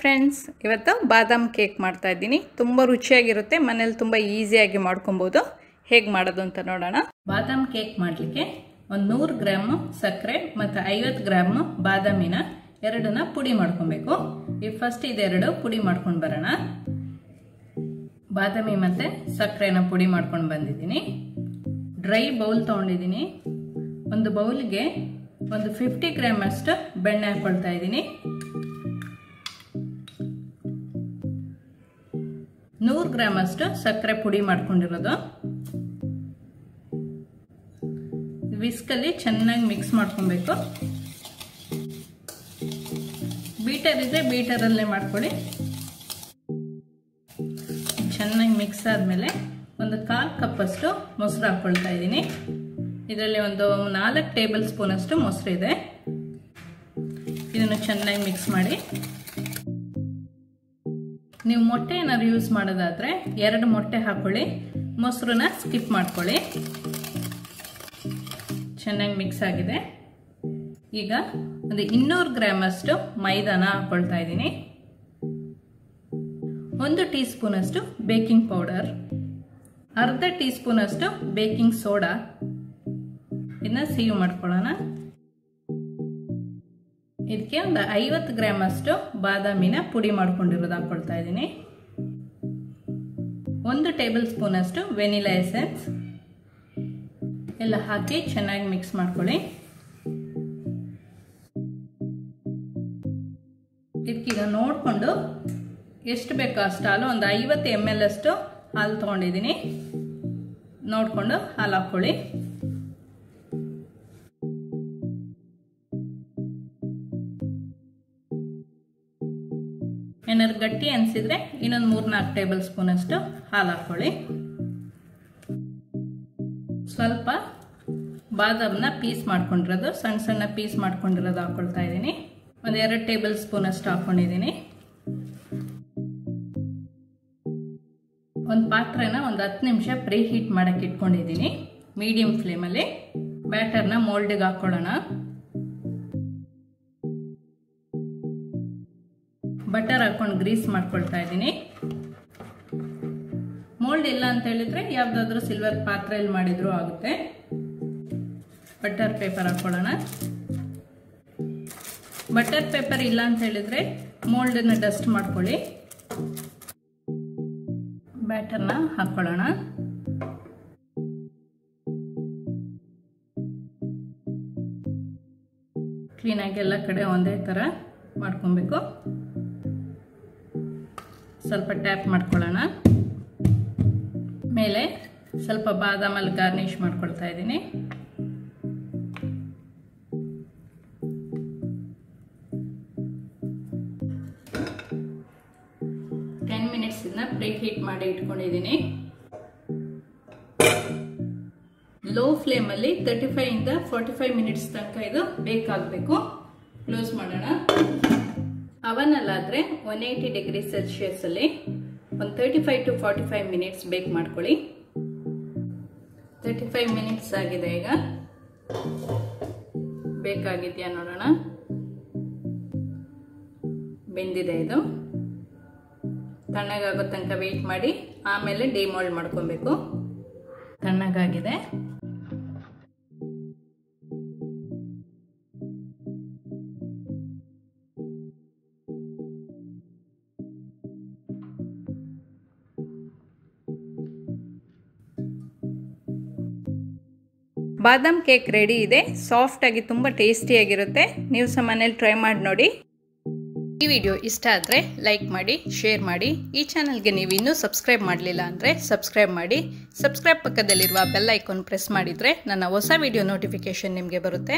Friends, ಇವತ್ತು ಬಾದಾಮ್ cake ಮಾಡ್ತಾ ಇದ್ದೀನಿ. ತುಂಬ ರುಚಿಯಾಗಿರುತ್ತೆ, ಮನೇಲಿ ತುಂಬ ಈಸಿಯಾಗಿ ಮಾಡ್ಕೊಬೋದು. ಹೇಗೆ ಮಾಡೋದು ಅಂತ ನೋಡೋಣ. ಬಾದಾಮ್ ಕೇಕ್ ಮಾಡಲಿಕ್ಕೆ ಒಂದು 100 ಗ್ರಾಮ್ ಸಕ್ಕರೆ ಮತ್ತು 50 ಗ್ರಾಮ್ ಬಾದಾಮಿನ ಎರಡನ್ನ ಪುಡಿ ಮಾಡ್ಕೊಬೇಕು. ಈಗ ಫಸ್ಟ್ ಇದೆರಡು ಪುಡಿ ಮಾಡ್ಕೊಂಡು ಬರೋಣ. ಬಾದಾಮಿ ಮತ್ತು ಸಕ್ಕರೆನ ಪುಡಿ ಮಾಡ್ಕೊಂಡು ಬಂದಿದ್ದೀನಿ. ಡ್ರೈ ಬೌಲ್ ತೊಗೊಂಡಿದ್ದೀನಿ. ಒಂದು ಬೌಲ್ಗೆ ಒಂದು 50 ಗ್ರಾಮ್ ಅಷ್ಟು ಬೆಣ್ಣೆ ಹಾಕ್ಕೊಳ್ತಾ ಇದ್ದೀನಿ. 100 ಗ್ರಾಮ್ ಅಷ್ಟು ಸಕ್ಕರೆ ಪುಡಿ ಮಾಡ್ಕೊಂಡಿರೋದು. ವಿಸ್ಕಲ್ಲಿ ಚೆನ್ನಾಗಿ ಮಿಕ್ಸ್ ಮಾಡ್ಕೊಬೇಕು. ಬೀಟರ್ ಇದ್ರೆ ಬೀಟರಲ್ಲೇ ಮಾಡ್ಕೊಳ್ಳಿ. ಚೆನ್ನಾಗಿ ಮಿಕ್ಸ್ ಆದಮೇಲೆ ಒಂದು 1/4 ಕಪ್ ಅಷ್ಟು ಮೊಸರು ಹಾಕ್ಕೊಳ್ತಾ ಇದ್ದೀನಿ. ಇದರಲ್ಲಿ ಒಂದು 4 ಟೇಬಲ್ ಸ್ಪೂನ್ ಅಷ್ಟು ಮೊಸರು ಇದೆ. ಇದನ್ನು ಚೆನ್ನಾಗಿ ಮಿಕ್ಸ್ ಮಾಡಿ. ನೀವು ಮೊಟ್ಟೆ ಏನಾದ್ರು ಯೂಸ್ ಮಾಡೋದಾದ್ರೆ 2 ಮೊಟ್ಟೆ ಹಾಕೊಳ್ಳಿ, ಮೊಸರನ್ನ ಸ್ಕಿಪ್ ಮಾಡ್ಕೊಳ್ಳಿ. ಚೆನ್ನಾಗಿ ಮಿಕ್ಸ್ ಆಗಿದೆ. ಈಗ ಒಂದು 200 ಗ್ರಾಮ್ ಅಷ್ಟು ಮೈದಾನ ಹಾಕೊಳ್ತಾ ಇದ್ದೀನಿ. 1 ಟೀ ಸ್ಪೂನ್ ಅಷ್ಟು ಬೇಕಿಂಗ್ ಪೌಡರ್, ಅರ್ಧ ಟೀ ಸ್ಪೂನ್ ಅಷ್ಟು ಬೇಕಿಂಗ್ ಸೋಡಾ. ಇದನ್ನ ಸಿಹಿ ಮಾಡ್ಕೊಳ್ಳೋಣ. ಇದಕ್ಕೆ ಒಂದು 50 ಗ್ರಾಮ್ ಅಷ್ಟು ಬಾದಾಮಿನ ಪುಡಿ ಮಾಡ್ಕೊಂಡಿರೋದು ಹಾಕೊಳ್ತಾ ಇದ್ದೀನಿ. 1 ಟೇಬಲ್ ಸ್ಪೂನ್ ಅಷ್ಟು ವೆನಿಲಾ ಎಸೆನ್ಸ್ ಎಲ್ಲ ಹಾಕಿ ಚೆನ್ನಾಗಿ ಮಿಕ್ಸ್ ಮಾಡ್ಕೊಳ್ಳಿ. ಇದಕ್ಕೀಗ ನೋಡಿಕೊಂಡು ಎಷ್ಟು ಬೇಕೋ ಅಷ್ಟು ಹಾಲು, ಒಂದು 50 ml ಅಷ್ಟು ಹಾಲು ತೊಗೊಂಡಿದ್ದೀನಿ. ನೋಡಿಕೊಂಡು ಹಾಲು ಹಾಕ್ಕೊಳ್ಳಿ. ಏನಾದ್ರು ಗಟ್ಟಿ ಅನಿಸಿದ್ರೆ ಇನ್ನೊಂದು 3-4 ಟೇಬಲ್ ಸ್ಪೂನ್ ಅಷ್ಟು ಹಾಲು ಹಾಕ್ಕೊಳ್ಳಿ. ಸ್ವಲ್ಪ ಬಾದಾಮನ್ನ ಪೀಸ್ ಮಾಡ್ಕೊಂಡಿರೋದು, ಸಣ್ಣ ಸಣ್ಣ ಪೀಸ್ ಮಾಡ್ಕೊಂಡಿರೋದು ಹಾಕ್ಕೊಳ್ತಾ ಇದ್ದೀನಿ. ಒಂದು 2 ಟೇಬಲ್ ಸ್ಪೂನ್ ಅಷ್ಟು ಹಾಕ್ಕೊಂಡಿದ್ದೀನಿ. ಒಂದು ಪಾತ್ರೆನ ಒಂದು 10 ನಿಮಿಷ ಪ್ರೀ ಹೀಟ್ ಮಾಡಕ್ಕೆ ಇಟ್ಕೊಂಡಿದ್ದೀನಿ. ಮೀಡಿಯಂ ಫ್ಲೇಮಲ್ಲಿ ಬ್ಯಾಟರ್ನ ಮೋಲ್ಡಿಗೆ ಹಾಕ್ಕೊಳ್ಳೋಣ. ಬಟರ್ ಹಾಕೊಂಡು ಗ್ರೀಸ್ ಮಾಡ್ಕೊಳ್ತಾ ಇದ್ದೀನಿ. ಮೋಲ್ಡ್ ಇಲ್ಲ ಅಂತ ಹೇಳಿದ್ರೆ ಯಾವ್ದಾದ್ರು ಸಿಲ್ವರ್ ಪಾತ್ರೆಯಲ್ಲಿ ಮಾಡಿದ್ರು ಆಗುತ್ತೆ. ಬಟರ್ ಪೇಪರ್ ಹಾಕೊಳ್ಳೋಣ. ಬಟರ್ ಪೇಪರ್ ಇಲ್ಲ ಅಂತ ಹೇಳಿದ್ರೆ ಮೋಲ್ಡನ್ನ ಡಸ್ಟ್ ಮಾಡ್ಕೊಳ್ಳಿ. ಬ್ಯಾಟರ್ನ ಹಾಕೊಳ್ಳೋಣ. ಕ್ಲೀನಾಗಿ ಎಲ್ಲ ಕಡೆ ಒಂದೇ ಥರ ಮಾಡ್ಕೊಬೇಕು. ಸ್ವಲ್ಪ ಟ್ಯಾಪ್ ಮಾಡ್ಕೊಳ್ಳೋಣ. ಮೇಲೆ ಸ್ವಲ್ಪ ಬಾದಾಮಲ್ಲಿ ಗಾರ್ನಿಶ್ ಮಾಡ್ಕೊಳ್ತಾ ಇದ್ದೀನಿ. ಇದನ್ನ ಪ್ರೀ ಹೀಟ್ ಮಾಡಿ ಇಟ್ಕೊಂಡಿದ್ದೀನಿ. ಲೋ ಫ್ಲೇಮಲ್ಲಿ 35 ಇಂದ 45 ಮಿನಿಟ್ಸ್ ತನಕ ಇದು ಬೇಕಾಗಬೇಕು. ಕ್ಲೋಸ್ ಮಾಡೋಣ. ಅವನಲ್ಲಾದರೆ 180 ಡಿಗ್ರಿ ಸೆಲ್ಸಿಯಸ್ ಅಲ್ಲಿ ಒಂದು 35 to 45 ಮಿನಿಟ್ಸ್ ಬೇಕ್ ಮಾಡ್ಕೊಳ್ಳಿ. 35 ಮಿನಿಟ್ಸ್ ಆಗಿದೆ. ಈಗ ಬೇಕಾಗಿದೆಯಾ ನೋಡೋಣ. ಬೆಂದಿದೆ. ಇದು ತಣ್ಣಗಾಗೋ ತನಕ ವೆಯ್ಟ್ ಮಾಡಿ, ಆಮೇಲೆ ಡಿಮೋಲ್ಡ್ ಮಾಡ್ಕೊಬೇಕು. ತಣ್ಣಗಾಗಿದೆ. ಬಾದಾಮ್ ಕೇಕ್ ರೆಡಿ ಇದೆ. ಸಾಫ್ಟ್ ಆಗಿ ತುಂಬ ಟೇಸ್ಟಿಯಾಗಿರುತ್ತೆ. ನೀವು ಸಹ ಮನೇಲಿ ಟ್ರೈ ಮಾಡಿ ನೋಡಿ. ಈ ವಿಡಿಯೋ ಇಷ್ಟ ಆದರೆ ಲೈಕ್ ಮಾಡಿ, ಶೇರ್ ಮಾಡಿ. ಈ ಚಾನಲ್ಗೆ ನೀವು ಇನ್ನೂ ಸಬ್ಸ್ಕ್ರೈಬ್ ಮಾಡಲಿಲ್ಲ ಅಂದರೆ ಸಬ್ಸ್ಕ್ರೈಬ್ ಮಾಡಿ. ಸಬ್ಸ್ಕ್ರೈಬ್ ಪಕ್ಕದಲ್ಲಿರುವ ಬೆಲ್ ಐಕಾನ್ ಪ್ರೆಸ್ ಮಾಡಿದರೆ ನನ್ನ ಹೊಸ ವಿಡಿಯೋ ನೋಟಿಫಿಕೇಶನ್ ನಿಮಗೆ ಬರುತ್ತೆ.